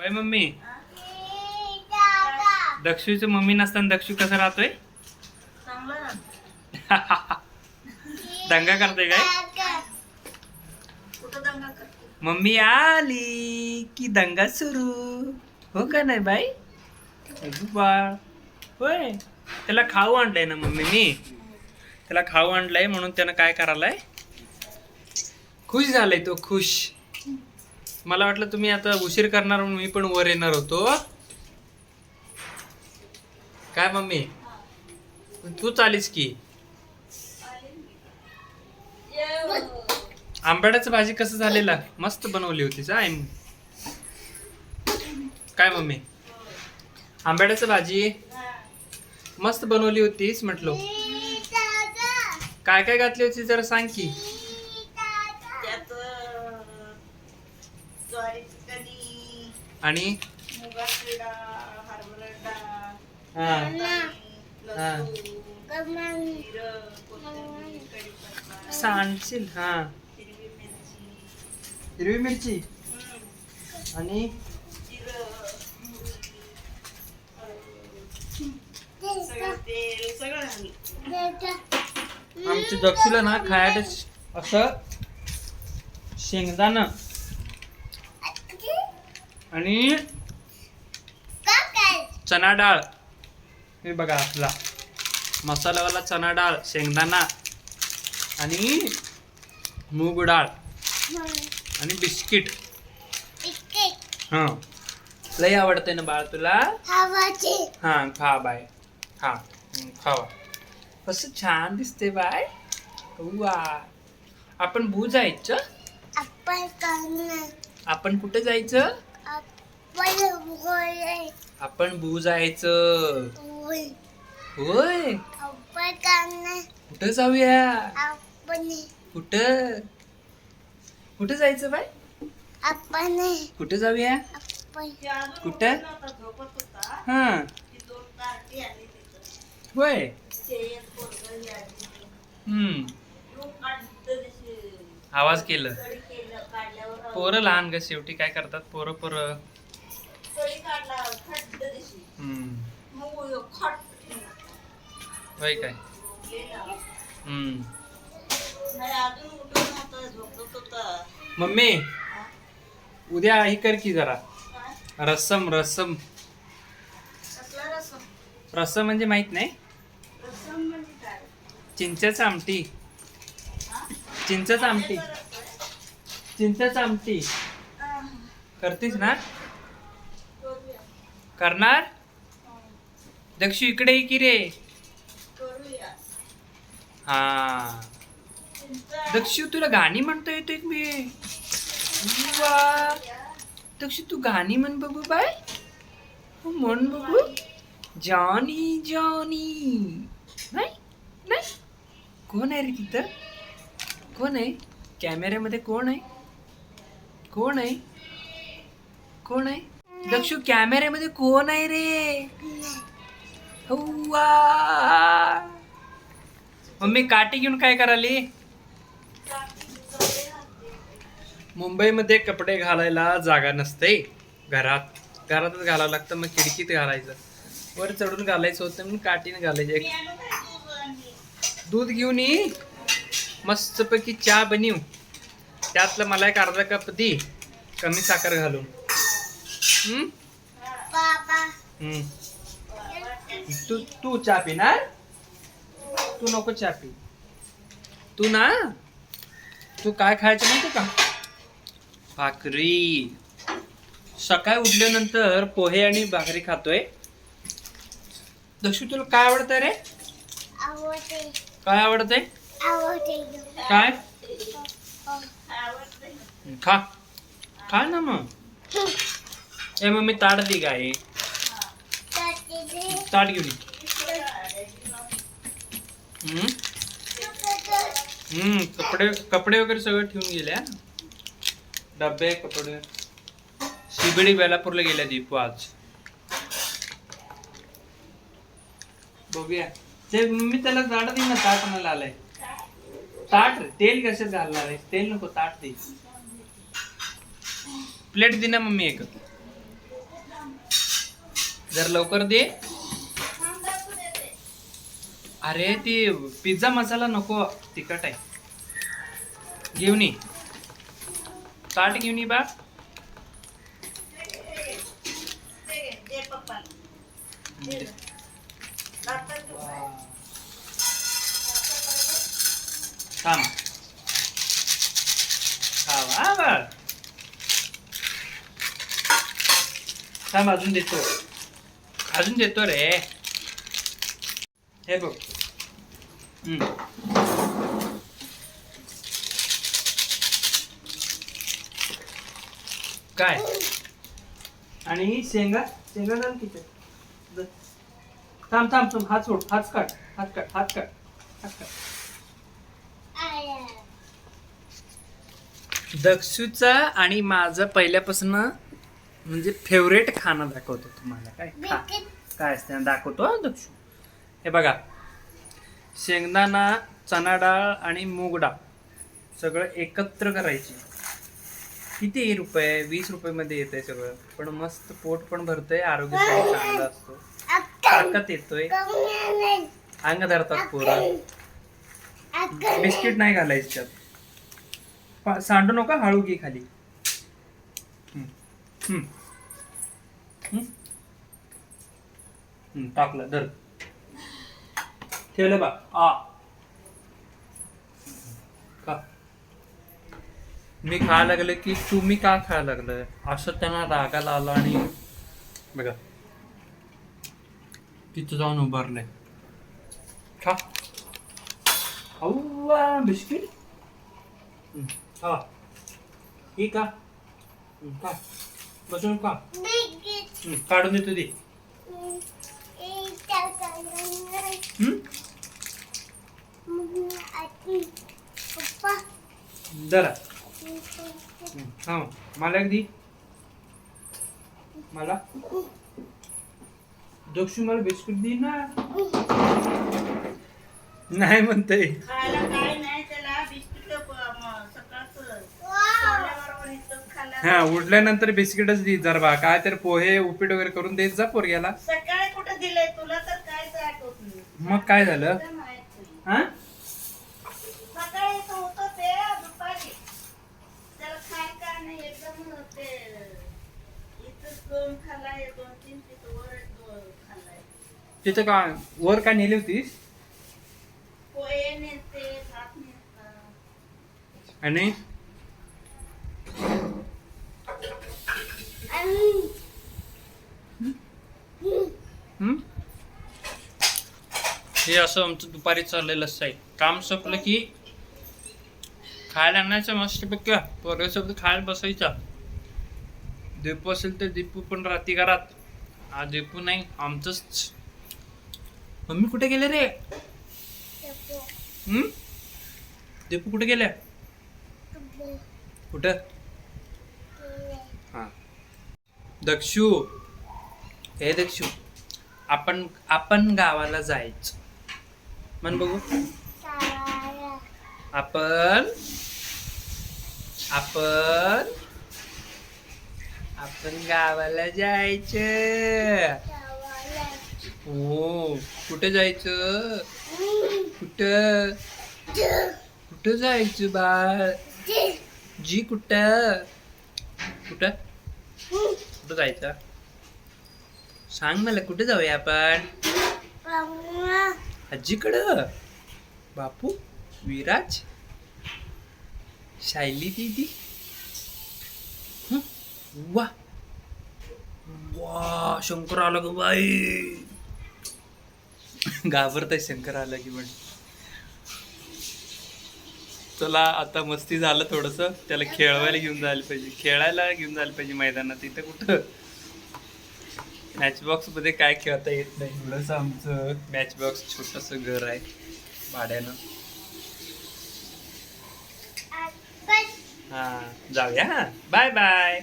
होय mummy. दक्षूचं mummy नसताना दक्षू कसा राहतोय? दंगा करते काय? मम्मी आली की दंगा सुरू हो का नाही बाई? बाळ होय. त्याला खाऊ आणलंय ना मम्मी मी. त्याला खाऊ आणलंय म्हणून त्यानं काय करायलाय? खुश झालाय तो खुश. मला वाटलं तुम्ही आता उशीर करणार म्हणून मी पण वर येणार होतो. काय मम्मी तू चालीस की? आंबाड्याचं भाजी कसं झालेला? मस्त बनवली होतीस आई. काय मम्मी आंबाड्याचं भाजी मस्त बनवली होतीस म्हटलो. काय काय घातली होती जरा सांग की. आणि सांगशील? हा हिरवी मिरची आणि आमच्या दक्षिला ना खायला असं शेंगदाणा आणि चना डाळ. हे बघा आपला मसालावाला चना डाळ, शेंगदाणा आणि मूग डाळ आणि बिस्किट. हा लय आवडते ना बाळ तुला? हा खा बाय खा. खावा. कसं छान दिसते बाय. वा आपण भू जायचं. आपण कुठे जायचं? आपण भू जायचं. होय कुठं जाऊया? कुठं कुठं जायचं बाय? कुठं जाऊया? कुठं? हा होय. आवाज केलं. पोरं लहान ग शेवटी काय करतात पोरं पोरं. होय काय? मम्मी उद्या ही कर की जरा रस्सम. रस्सम रस्सम म्हणजे माहित नाही? चिंचेचं आमटी. चिंचेचं आमटी. चिंचेचं आमटी करतीस ना? करणार? दक्षू इकडे ये की रे. हा दक्षू तुला गाणी म्हणता येतोय मी. वा दक्षू तू गाणी म्हण बघू बाय. म्हण बघू. Johnny Johnny. नाही नाही कोण आहे रे तिथं? कोण आहे कॅमेऱ्यामध्ये? कोण आहे? कोण आहे? कोण आहे? दक्षू कॅमेऱ्यामध्ये कोण आहे रे? मम्मी काठी घेऊन काय कराली? मुंबईमध्ये कपडे घालायला जागा नसते. घरातच घालावं लागतं. मग खिडकीत घालायचं. वर चढून घालायचं होतं म्हणून काठीने घालायचं. दूध घेऊन ये मस्तपैकी चहा बनव. त्यातलं मला एक अर्धा कप दे कमी साखर घालून. तू चहा पिणार? तू नको चहा पी. तू ना तू काय खायचं माहिती का? भाकरी. सकाळी उठल्यानंतर पोहे आणि भाकरी खातोय. दक्षू तुला काय आवडतंय रे? काय आवडतंय? काय? खा खा ना मग. ए मम्मी ताट दे गाय. ताट घेऊन कपडे कपडे वगैरे सगळं ठेवून गेल्या. डबे कपडे. शिबडी बेलापूरला गेल्या दीपू आज. बघूया ते मी त्याला ताट दे ना. ताट मला आलाय. ताट तेल कसं घालणार आहे? तेल नको ताट दे. प्लेट दे ना मम्मी एक. जर लवकर दे. अरे ती पिझ्झा मसाला नको, तिखट आहे. घेऊन ये, ताट घेऊन ये बा. थांब, खावा बा. थांब, अजून देतो रे. हे बघ. काय आणि शेंगा घाल किती. थांब, हात सोड, हात काट. दक्षूचा आणि माझं पहिल्यापासून म्हणजे फेवरेट खाणं दाखवतो तुम्हाला. काय असते दाखवतो दक्षू. हे बघा, शेंगदाणा, चणा डाळ आणि मूग डाळ सगळं एकत्र करायची. किती रुपये? 20 रुपये मध्ये येतंय सगळं, पण मस्त पोट पण भरतंय, आरोग्यासाठी चांगला असतो, ताकद येतोय, अंग धरतात पोरं. बिस्किट नाही घालायचं त्यात, सांडू नका, हळू घे खाली. टाकलं, धर, ठेवलं बा. का मी खायला लागले की तुम्ही का खायला लागलं असं त्यांना रागाला आला, आणि बघा तिथं जाऊन उभारलंय. खा, बिस्किट. हा, ही का बसून का काढून देतो दे. जरा हा, मला एक दी. मला दक्षू, मला बिस्किट दे ना. नाही म्हणते. हा, उठल्यानंतर बिस्किटच दे जरा बा. काय तर पोहे उपीट वगैरे करून देत जा पोरग्याला. सकाळी कुठे दिलंय तुला तर कायच आठवत नाही. मग काय झालं? हा, सकाळी होतं ते दुपारी त्याला खाय का नाही एकदम ते इथं 2 खाल्लाय, 2-3 तिथं वर 2 खाल्लाय. तिथं का वर काय नेली होतीस? पोहे नेते, भात नेता. आणि हे असं आमचं दुपारी चाललेलं आहे. काम संपलं की खायला आणायचं मस्तपैकी, पोरासोबत खायला बसायचा. दीपू असेल तर दीपू पण राहते घरात. हा दीपू नाही, आमचंच. मम्मी कुठे गेले रे? दीपू कुठे गेल्या? कुठं? हा, दक्षू, हे दक्षू, आपण गावाला जायचं म्हण बघू. आपण गावाला जायचं. हो, कुठे जायचं? कुठं जायचं बाळ? जी कुठं जायचं? सांग मला, कुठे जाऊया आपण? आजीकडं. बापू, विराज, शायली दीदी. वा वा, शंकर आला ग बाई. घाबरताय शंकर आला की म्हण. चला, आता मस्ती झालं थोडस. त्याला खेळायला घेऊन जायला पाहिजे मैदानात. तिथं कुठं मॅच बॉक्स मध्ये काय खेळता येत नाही. एवढंच आमचं मॅच बॉक्स छोटस घर आहे भाड्यानं. हा, जाऊया. Bye bye.